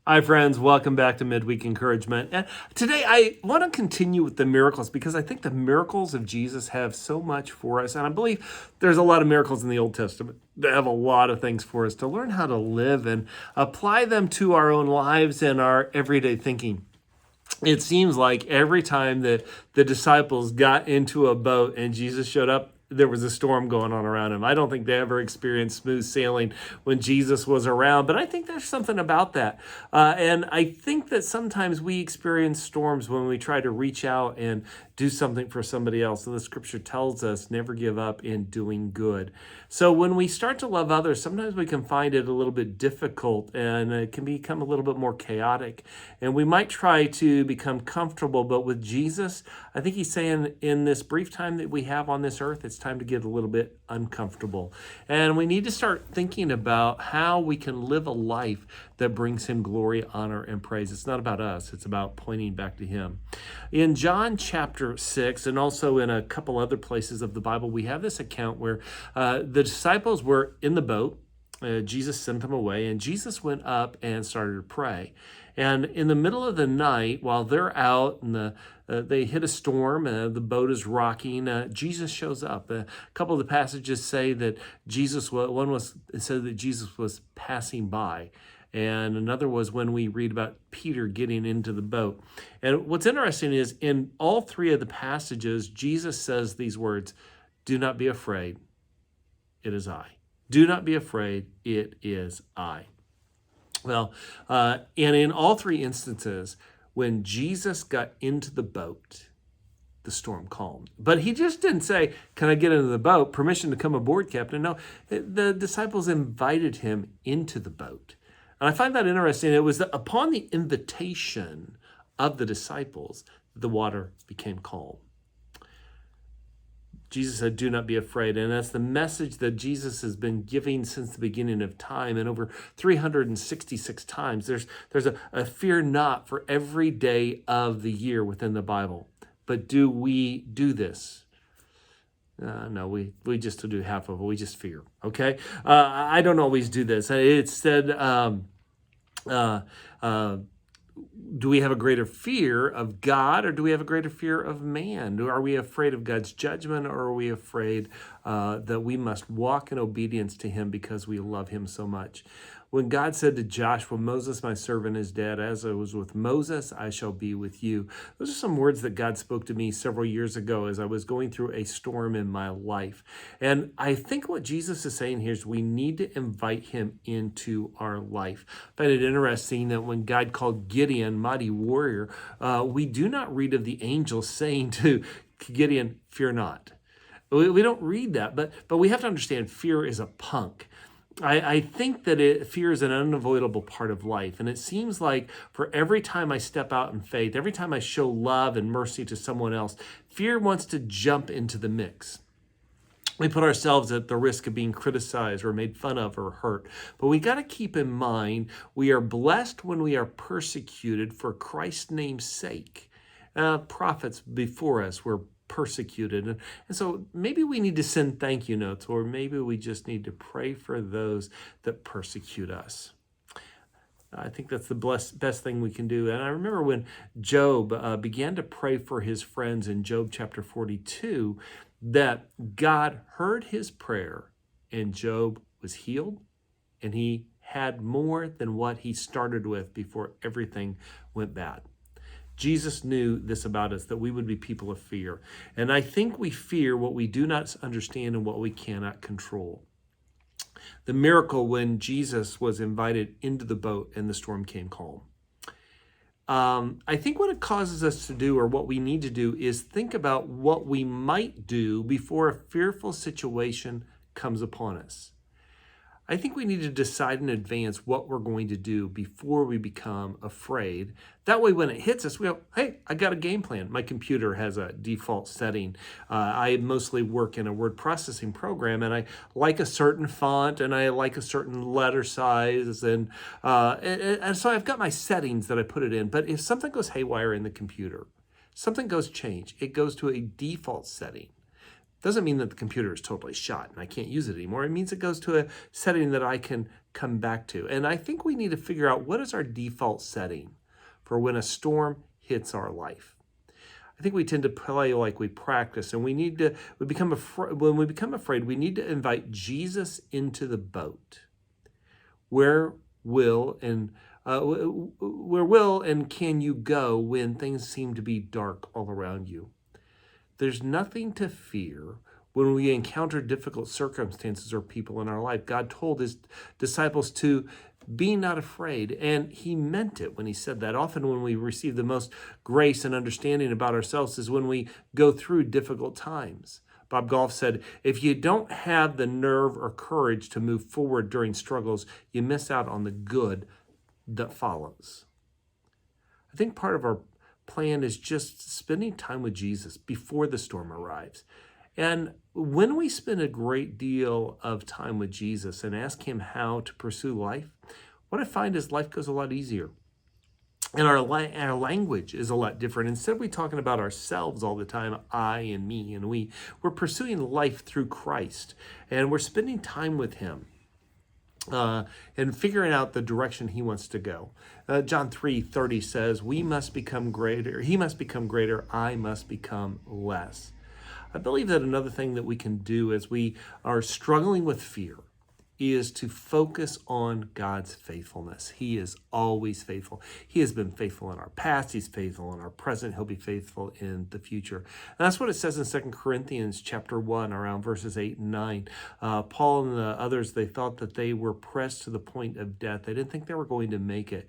Hi, friends. Welcome back to Midweek Encouragement. And today, I want to continue with the miracles because I think the miracles of Jesus have so much for us. And I believe there's a lot of miracles in the Old Testament that have a lot of things for us to learn how to live and apply them to our own lives and our everyday thinking. It seems like every time that the disciples got into a boat and Jesus showed up, there was a storm going on around him. I don't think they ever experienced smooth sailing when Jesus was around, but I think there's something about that. And I think that sometimes we experience storms when we try to reach out and do something for somebody else. And the scripture tells us never give up in doing good. So when we start to love others, sometimes we can find it a little bit difficult and it can become a little bit more chaotic. And we might try to become comfortable, but with Jesus, I think he's saying in this brief time that we have on this earth, it's time to get a little bit uncomfortable. And we need to start thinking about how we can live a life that brings him glory, honor, and praise. It's not about us. It's about pointing back to him. In John chapter 6, and also in a couple other places of the Bible, we have this account where the disciples were in the boat. Jesus sent them away, and Jesus went up and started to pray. And in the middle of the night, while they're out and they hit a storm, the boat is rocking, Jesus shows up. A couple of the passages say that it said that Jesus was passing by. And another was when we read about Peter getting into the boat. And what's interesting is in all three of the passages, Jesus says these words, "Do not be afraid, it is I. Do not be afraid, it is I." Well, and in all three instances, when Jesus got into the boat, the storm calmed. But he just didn't say, "Can I get into the boat? Permission to come aboard, Captain." No, the disciples invited him into the boat. And I find that interesting. It was upon the invitation of the disciples, the water became calm. Jesus said, "Do not be afraid." And that's the message that Jesus has been giving since the beginning of time. And over 366 times, there's a fear not for every day of the year within the Bible. But do we do this? No, we just do half of it. We just fear, okay? I don't always do this. It said, do we have a greater fear of God or do we have a greater fear of man? Are we afraid of God's judgment or are we afraid that we must walk in obedience to him because we love him so much? When God said to Joshua, "Moses, my servant, is dead. As I was with Moses, I shall be with you." Those are some words that God spoke to me several years ago as I was going through a storm in my life. And I think what Jesus is saying here is we need to invite him into our life. I find it interesting that when God called Gideon mighty warrior, we do not read of the angel saying to Gideon, "Fear not." We don't read that, but we have to understand fear is a punk. I think that fear is an unavoidable part of life. And it seems like for every time I step out in faith, every time I show love and mercy to someone else, fear wants to jump into the mix. We put ourselves at the risk of being criticized or made fun of or hurt. But we got to keep in mind, we are blessed when we are persecuted for Christ's name's sake. Prophets before us were persecuted. And so maybe we need to send thank you notes, or maybe we just need to pray for those that persecute us. I think that's the best thing we can do. And I remember when Job began to pray for his friends in Job chapter 42, that God heard his prayer and Job was healed and he had more than what he started with before everything went bad. Jesus knew this about us, that we would be people of fear. And I think we fear what we do not understand and what we cannot control. The miracle when Jesus was invited into the boat and the storm came calm. I think what it causes us to do, or what we need to do, is think about what we might do before a fearful situation comes upon us. I think we need to decide in advance what we're going to do before we become afraid. That way, when it hits us, we go, "Hey, I got a game plan." My computer has a default setting. I mostly work in a word processing program, and I like a certain font, and I like a certain letter size, and so I've got my settings that I put it in. But if something goes haywire in the computer, something goes change, it goes to a default setting. Doesn't mean that the computer is totally shot and I can't use it anymore. It means it goes to a setting that I can come back to. And I think we need to figure out what is our default setting for when a storm hits our life. I think we tend to play like we practice, and when we become afraid, we need to invite Jesus into the boat. Where will and can you go when things seem to be dark all around you? There's nothing to fear when we encounter difficult circumstances or people in our life. God told his disciples to be not afraid, and he meant it when he said that. Often when we receive the most grace and understanding about ourselves is when we go through difficult times. Bob Goff said, if you don't have the nerve or courage to move forward during struggles, you miss out on the good that follows. I think part of our plan is just spending time with Jesus before the storm arrives. And when we spend a great deal of time with Jesus and ask him how to pursue life, what I find is life goes a lot easier. And our language is a lot different. Instead of we talking about ourselves all the time, I and me and we, we're pursuing life through Christ. And we're spending time with him. And figuring out the direction he wants to go. John 3:30 says, we must become greater. He must become greater. I must become less. I believe that another thing that we can do as we are struggling with fear is to focus on God's faithfulness. He is always faithful. He has been faithful in our past. He's faithful in our present. He'll be faithful in the future. And that's what it says in 2 Corinthians chapter 1, around verses 8 and 9. Paul and the others, they thought that they were pressed to the point of death. They didn't think they were going to make it.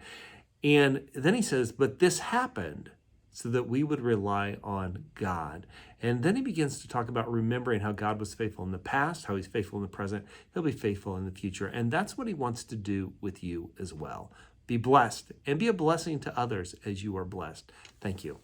And then he says, but this happened so that we would rely on God. And then he begins to talk about remembering how God was faithful in the past, how he's faithful in the present, he'll be faithful in the future. And that's what he wants to do with you as well. Be blessed and be a blessing to others as you are blessed. Thank you.